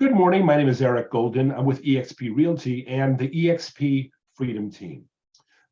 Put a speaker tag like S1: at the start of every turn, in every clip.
S1: Good morning. My name is Eric Golden. I'm with eXp Realty and the eXp Freedom Team.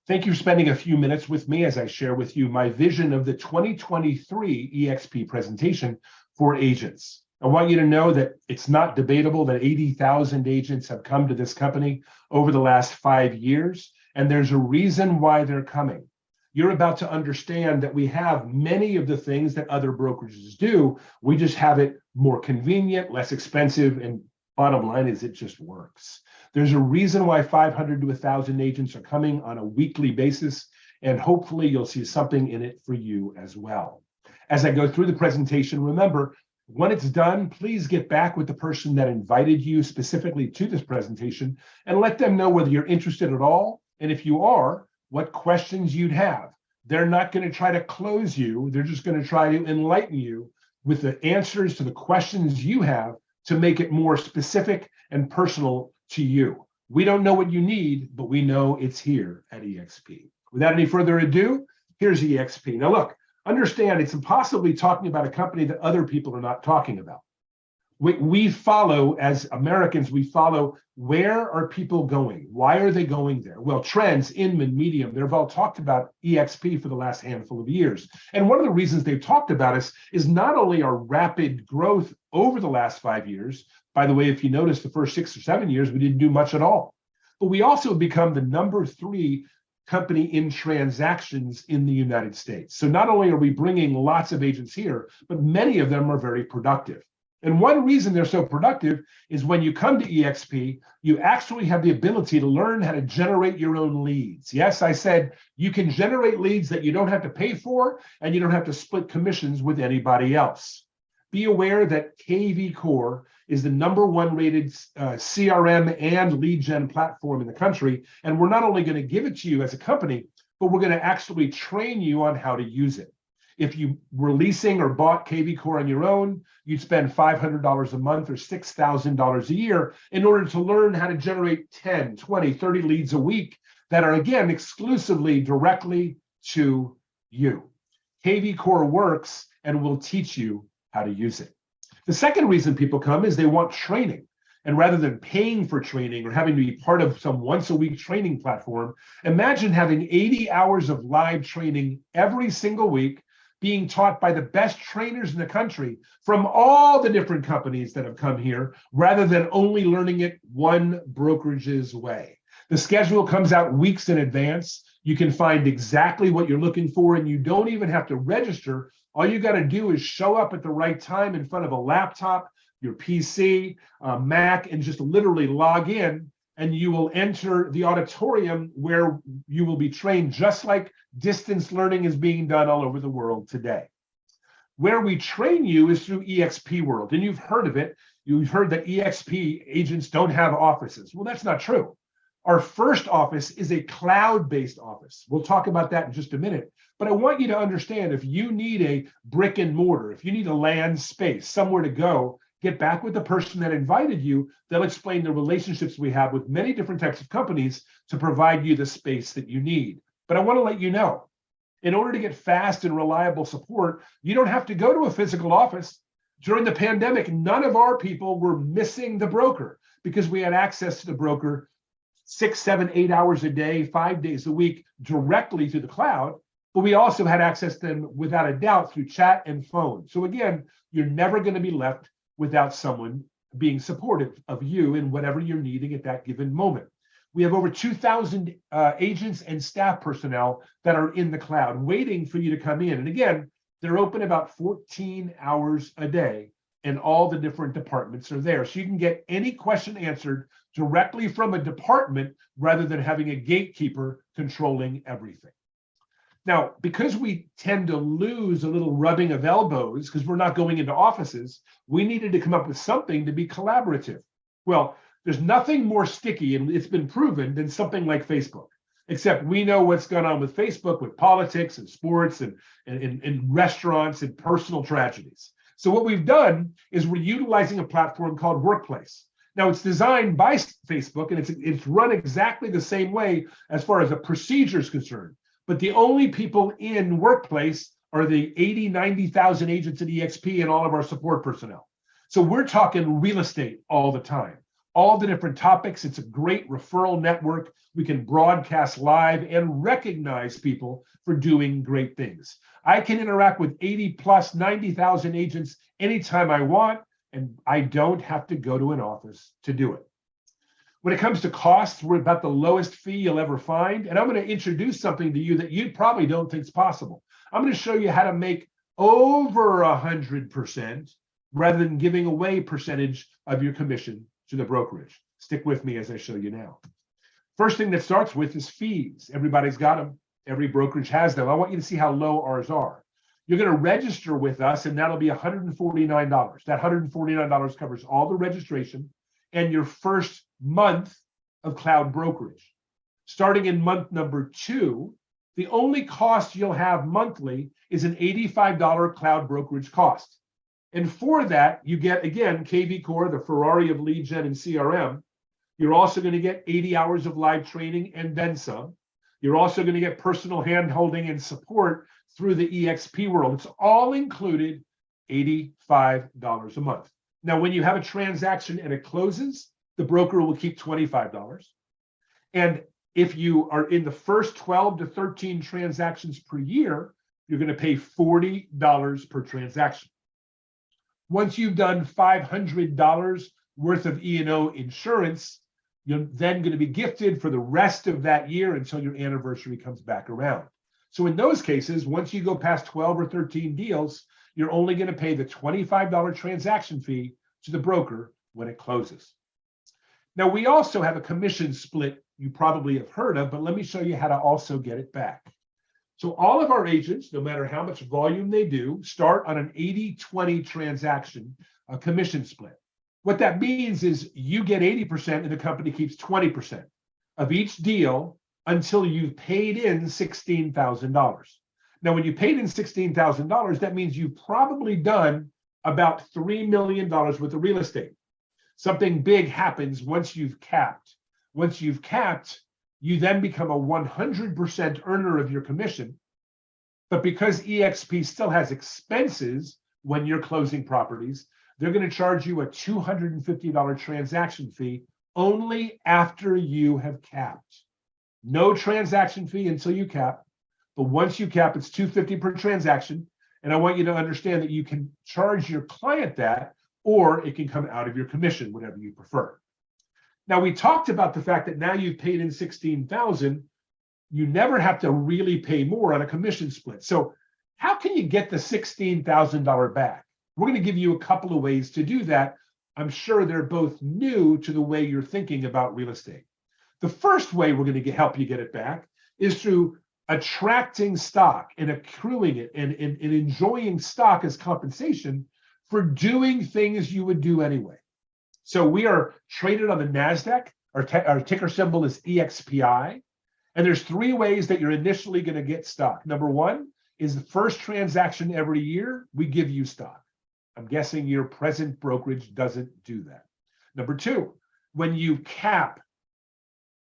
S1: Thank you for spending a few minutes with me as I share with you my vision of the 2023 eXp presentation for agents. I want you to know that it's not debatable that 80,000 agents have come to this company over the last 5 years, and there's a reason why they're coming. You're about to understand that we have many of the things that other brokerages do. We just have it more convenient, less expensive, and bottom line is it just works. There's a reason why 500 to 1,000 agents are coming on a weekly basis, and hopefully you'll see something in it for you as well. As I go through the presentation, remember, when it's done, please get back with the person that invited you specifically to this presentation and let them know whether you're interested at all, and if you are, what questions you'd have. They're not going to try to close you. They're just going to try to enlighten you with the answers to the questions you have to make it more specific and personal to you. We don't know what you need, but we know it's here at eXp. Without any further ado, here's eXp. Now look, understand it's impossible to be talking about a company that other people are not talking about. We follow, as Americans, we follow where are people going? Why are they going there? Well, trends, Inman, Medium, they've all talked about eXp for the last handful of years. And one of the reasons they've talked about us is not only our rapid growth over the last 5 years. By the way, if you notice the first 6 or 7 years, we didn't do much at all. But we also become the #3 company in transactions in the United States. So not only are we bringing lots of agents here, but many of them are very productive. And one reason they're so productive is when you come to eXp, you actually have the ability to learn how to generate your own leads. Yes, I said you can generate leads that you don't have to pay for, and you don't have to split commissions with anybody else. Be aware that KV Core is the #1 rated CRM and lead gen platform in the country. And we're not only going to give it to you as a company, but we're going to actually train you on how to use it. If you were leasing or bought KV Core on your own, you'd spend $500 a month or $6,000 a year in order to learn how to generate 10, 20, 30 leads a week that are, again, exclusively directly to you. KV Core works and will teach you how to use it. The second reason people come is they want training. And rather than paying for training or having to be part of some once-a-week training platform, imagine having 80 hours of live training every single week, being taught by the best trainers in the country from all the different companies that have come here, rather than only learning it one brokerage's way. The schedule comes out weeks in advance. You can find exactly what you're looking for, and you don't even have to register. All you got to do is show up at the right time in front of a laptop, your PC, Mac, and just literally log in, and you will enter the auditorium where you will be trained, just like distance learning is being done all over the world today. Where we train you is through eXp World, and you've heard of it. You've heard that eXp agents don't have offices. Well, that's not true. Our first office is a cloud-based office. We'll talk about that in just a minute. But I want you to understand, if you need a brick and mortar, if you need a land space, somewhere to go, get back with the person that invited you. They'll explain the relationships we have with many different types of companies to provide you the space that you need. But I want to let you know, in order to get fast and reliable support, you don't have to go to a physical office. During the pandemic, none of our people were missing the broker because we had access to the broker 6, 7, 8 hours a day, 5 days a week, directly through the cloud. But we also had access to them without a doubt through chat and phone. So again, you're never going to be left without someone being supportive of you in whatever you're needing at that given moment. We have over 2,000 agents and staff personnel that are in the cloud waiting for you to come in. And again, they're open about 14 hours a day, and all the different departments are there. So you can get any question answered directly from a department rather than having a gatekeeper controlling everything. Now, because we tend to lose a little rubbing of elbows because we're not going into offices, we needed to come up with something to be collaborative. Well, there's nothing more sticky, and it's been proven, than something like Facebook. Except we know what's going on with Facebook, with politics and sports and restaurants and personal tragedies. So what we've done is we're utilizing a platform called Workplace. Now, it's designed by Facebook, and it's run exactly the same way as far as the procedure is concerned. But the only people in Workplace are the 80, 90,000 agents at eXp and all of our support personnel. So we're talking real estate all the time, all the different topics. It's a great referral network. We can broadcast live and recognize people for doing great things. I can interact with 80 plus 90,000 agents anytime I want, and I don't have to go to an office to do it. When it comes to costs, we're about the lowest fee you'll ever find. And I'm going to introduce something to you that you probably don't think is possible. I'm going to show you how to make over 100% rather than giving away percentage of your commission to the brokerage. Stick with me as I show you now. First thing that starts with is fees. Everybody's got them. Every brokerage has them. I want you to see how low ours are. You're going to register with us, and that'll be $149. That $149 covers all the registration and your first month of cloud brokerage. Starting in month number 2, the only cost you'll have monthly is an $85 cloud brokerage cost. And for that, you get, again, KV Core, the Ferrari of lead gen and CRM. You're also going to get 80 hours of live training and then some. You're also going to get personal hand-holding and support through the eXp world. It's all included, $85 a month. Now, when you have a transaction and it closes, the broker will keep $25. And if you are in the first 12 to 13 transactions per year, you're going to pay $40 per transaction. Once you've done $500 worth of E&O insurance, you're then going to be gifted for the rest of that year until your anniversary comes back around. So in those cases, once you go past 12 or 13 deals, you're only going to pay the $25 transaction fee to the broker when it closes. Now, we also have a commission split you probably have heard of, but let me show you how to also get it back. So all of our agents, no matter how much volume they do, start on an 80-20 transaction, a commission split. What that means is you get 80% and the company keeps 20% of each deal until you've paid in $16,000. Now, when you paid in $16,000, that means you've probably done about $3 million worth of real estate. Something big happens once you've capped. Once you've capped, you then become a 100% earner of your commission. But because eXp still has expenses when you're closing properties, they're going to charge you a $250 transaction fee only after you have capped. No transaction fee until you cap. But once you cap, it's $250 per transaction. And I want you to understand that you can charge your client that, or it can come out of your commission, whatever you prefer. Now, we talked about the fact that now you've paid in $16,000, you never have to really pay more on a commission split. So how can you get the $16,000 back? We're going to give you a couple of ways to do that. I'm sure they're both new to the way you're thinking about real estate. The first way we're going to help you get it back is through attracting stock and accruing it and enjoying stock as compensation for doing things you would do anyway. So we are traded on the NASDAQ. Our ticker symbol is EXPI. And there's 3 ways that you're initially going to get stock. Number 1 is the first transaction every year, we give you stock. I'm guessing your present brokerage doesn't do that. Number 2, when you cap,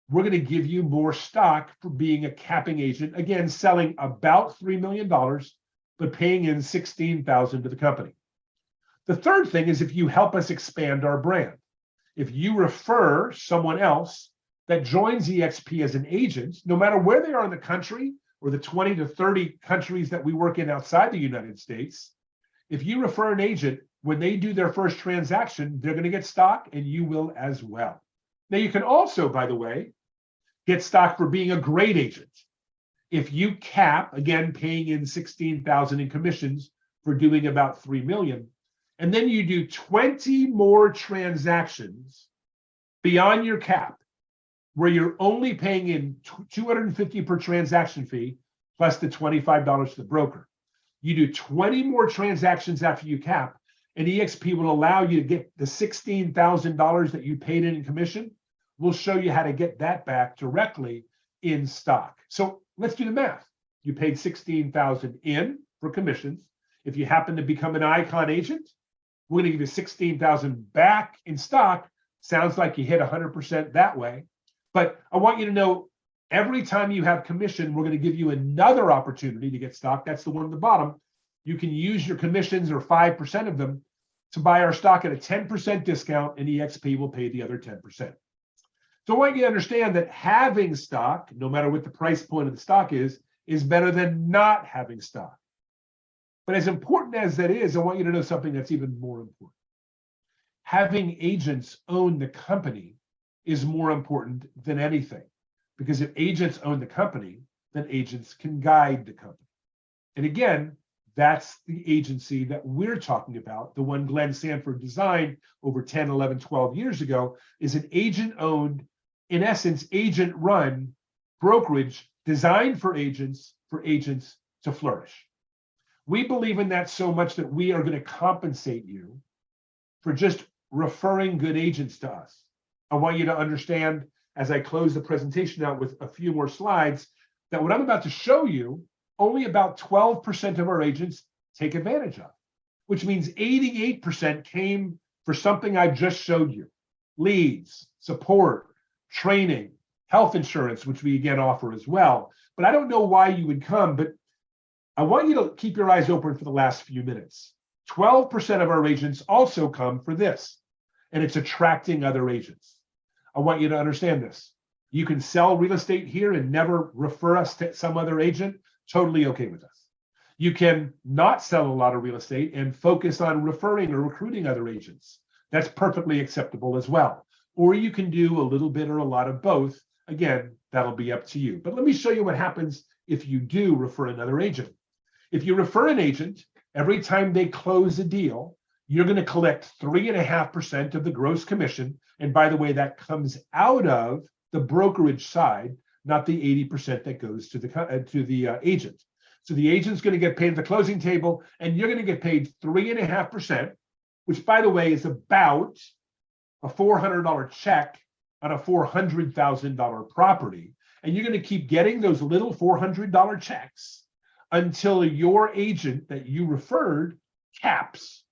S1: we're going to give you more stock for being a capping agent. Again, selling about $3 million, but paying in $16,000 to the company. The third thing is if you help us expand our brand. If you refer someone else that joins eXp as an agent, no matter where they are in the country or the 20 to 30 countries that we work in outside the United States, if you refer an agent, when they do their first transaction, they're going to get stock and you will as well. Now, you can also, by the way, get stock for being a great agent. If you cap, again, paying in $16,000 in commissions for doing about $3 million, and then you do 20 more transactions beyond your cap, where you're only paying in $250 per transaction fee, plus the $25 to the broker. You do 20 more transactions after you cap, and eXp will allow you to get the $16,000 that you paid in commission. We'll show you how to get that back directly in stock. So let's do the math. You paid $16,000 in for commissions. If you happen to become an icon agent, we're going to give you $16,000 back in stock. Sounds like you hit 100% that way. But I want you to know every time you have commission, we're going to give you another opportunity to get stock. That's the one at the bottom. You can use your commissions or 5% of them to buy our stock at a 10% discount, and eXp will pay the other 10%. So I want you to understand that having stock, no matter what the price point of the stock is better than not having stock. But as important as that is, I want you to know something that's even more important. Having agents own the company is more important than anything, because if agents own the company, then agents can guide the company. And again, that's the agency that we're talking about. The one Glenn Sanford designed over 10, 11, 12 years ago is an agent-owned, in essence, agent-run brokerage designed for agents to flourish. We believe in that so much that we are going to compensate you for just referring good agents to us. I want you to understand, as I close the presentation out with a few more slides, that what I'm about to show you, only about 12% of our agents take advantage of, which means 88% came for something I just showed you: leads, support, training, health insurance, which we again offer as well. But I don't know why you would come, but I want you to keep your eyes open for the last few minutes. 12% of our agents also come for this, and it's attracting other agents. I want you to understand this. You can sell real estate here and never refer us to some other agent. Totally okay with us. You can not sell a lot of real estate and focus on referring or recruiting other agents. That's perfectly acceptable as well. Or you can do a little bit or a lot of both. Again, that'll be up to you. But let me show you what happens if you do refer another agent. If you refer an agent, every time they close a deal, you're going to collect 3.5% of the gross commission. And by the way, that comes out of the brokerage side, not the 80% that goes to the agent. So the agent's going to get paid at the closing table, and you're going to get paid 3.5%, which, by the way, is about a $400 check on a $400,000 property. And you're going to keep getting those little $400 checks until your agent that you referred caps.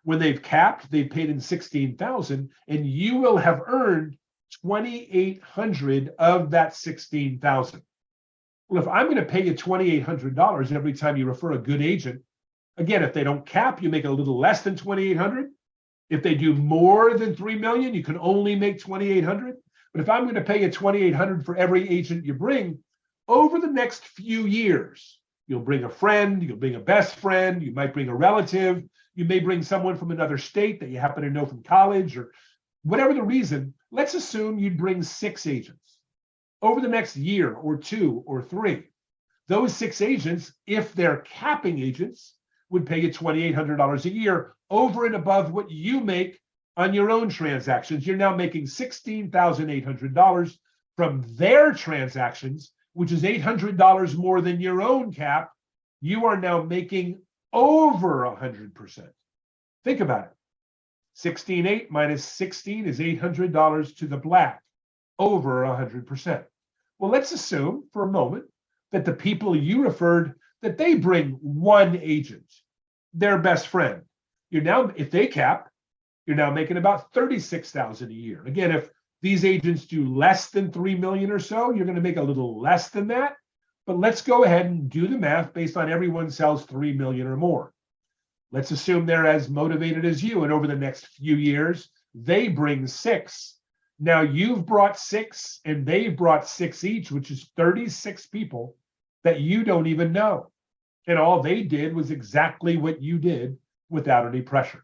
S1: When they've capped, they've paid in $16,000, and you will have earned $2,800 of that $16,000. Well, if I'm going to pay you $2,800 every time you refer a good agent, again, if they don't cap, you make a little less than $2,800. If they do more than $3 million, you can only make $2,800. But if I'm going to pay you $2,800 for every agent you bring, over the next few years, you'll bring a friend, you'll bring a best friend, you might bring a relative, you may bring someone from another state that you happen to know from college, or whatever the reason. Let's assume you'd bring 6 agents. Over the next year or 2 or 3, those 6 agents, if they're capping agents, would pay you $2,800 a year over and above what you make on your own transactions. You're now making $16,800 from their transactions, which is $800 more than your own cap. You are now making over 100%. Think about it. 16.8 minus 16 is $800 to the black, over 100%. Well, let's assume for a moment that the people you referred, that they bring one agent, their best friend. You're now, if they cap, you're now making about $36,000 a year. Again, if these agents do less than 3 million or so, you're going to make a little less than that. But let's go ahead and do the math based on everyone sells 3 million or more. Let's assume they're as motivated as you, and over the next few years, they bring 6. Now you've brought 6 and they've brought 6 each, which is 36 people that you don't even know. And all they did was exactly what you did without any pressure.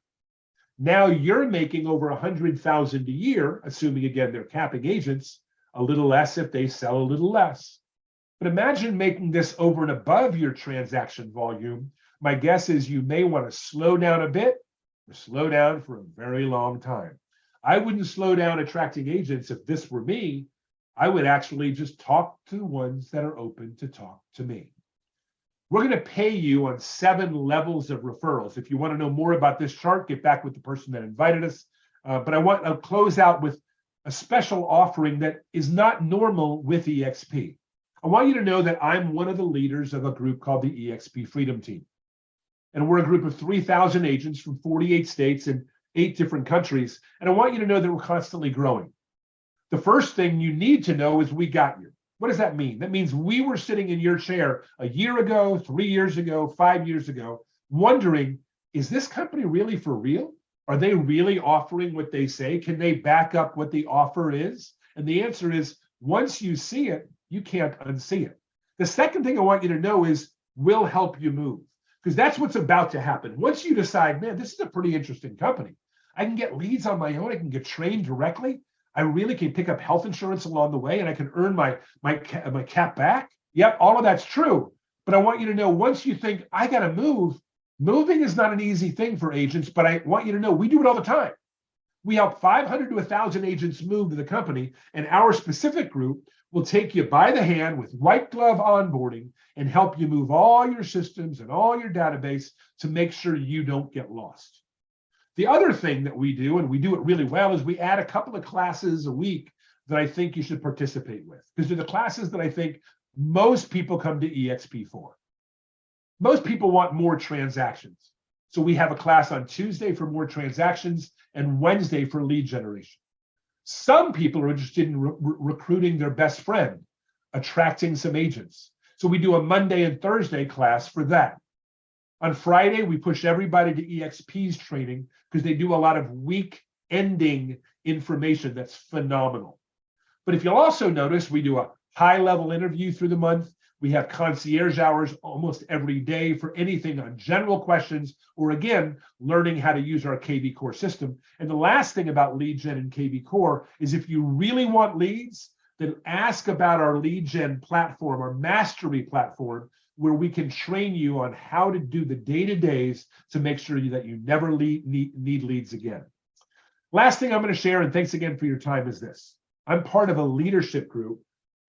S1: Now you're making over 100,000 a year, assuming again they're capping agents, a little less if they sell a little less. But imagine making this over and above your transaction volume. My guess is you may want to slow down a bit or slow down for a very long time. I wouldn't slow down attracting agents if this were me. I would actually just talk to the ones that are open to talk to me. We're going to pay you on 7 levels of referrals. If you want to know more about this chart, get back with the person that invited us. But I'll close out with a special offering that is not normal with eXp. I want you to know that I'm one of the leaders of a group called the eXp Freedom Team. And we're a group of 3,000 agents from 48 states and 8 different countries. And I want you to know that we're constantly growing. The first thing you need to know is we got you. What does that mean? That means we were sitting in your chair a year ago, 3 years ago, 5 years ago, wondering, is this company really for real? Are they really offering what they say? Can they back up what the offer is? And the answer is, once you see it, you can't unsee it. The second thing I want you to know is, we'll help you move, because that's what's about to happen. Once you decide, man, this is a pretty interesting company. I can get leads on my own. I can get trained directly. I really can pick up health insurance along the way, and I can earn my cap back. Yep, all of that's true. But I want you to know, once you think, I got to move, moving is not an easy thing for agents, but I want you to know we do it all the time. We help 500 to 1,000 agents move to the company, and our specific group will take you by the hand with white glove onboarding and help you move all your systems and all your database to make sure you don't get lost. The other thing that we do, and we do it really well, is we add a couple of classes a week that I think you should participate with, because they're the classes that I think most people come to eXp for. Most people want more transactions. So we have a class on Tuesday for more transactions and Wednesday for lead generation. Some people are interested in recruiting their best friend, attracting some agents. So we do a Monday and Thursday class for that. On Friday, we push everybody to eXp's training because they do a lot of week ending information that's phenomenal. But if you'll also notice, we do a high-level interview through the month. We have concierge hours almost every day for anything on general questions, or again, learning how to use our KV Core system. And the last thing about lead gen and KV Core is, if you really want leads, then ask about our lead gen platform, our mastery platform, where we can train you on how to do the day-to-days to make sure that you never need leads again. Last thing I'm going to share, and thanks again for your time, is this. I'm part of a leadership group.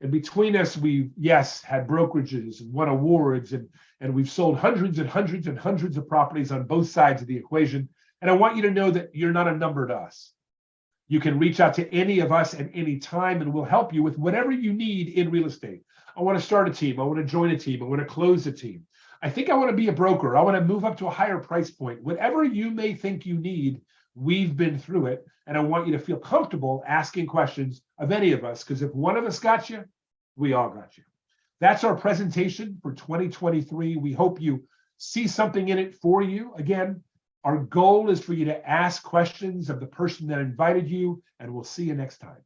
S1: And between us, we've, yes, had brokerages and won awards, and we've sold hundreds and hundreds and hundreds of properties on both sides of the equation. And I want you to know that you're not a number to us. You can reach out to any of us at any time, and we'll help you with whatever you need in real estate. I want to start a team. I want to join a team. I want to close a team. I think I want to be a broker. I want to move up to a higher price point. Whatever you may think you need, we've been through it. And I want you to feel comfortable asking questions of any of us, because if one of us got you, we all got you. That's our presentation for 2023. We hope you see something in it for you. Again, our goal is for you to ask questions of the person that invited you, and we'll see you next time.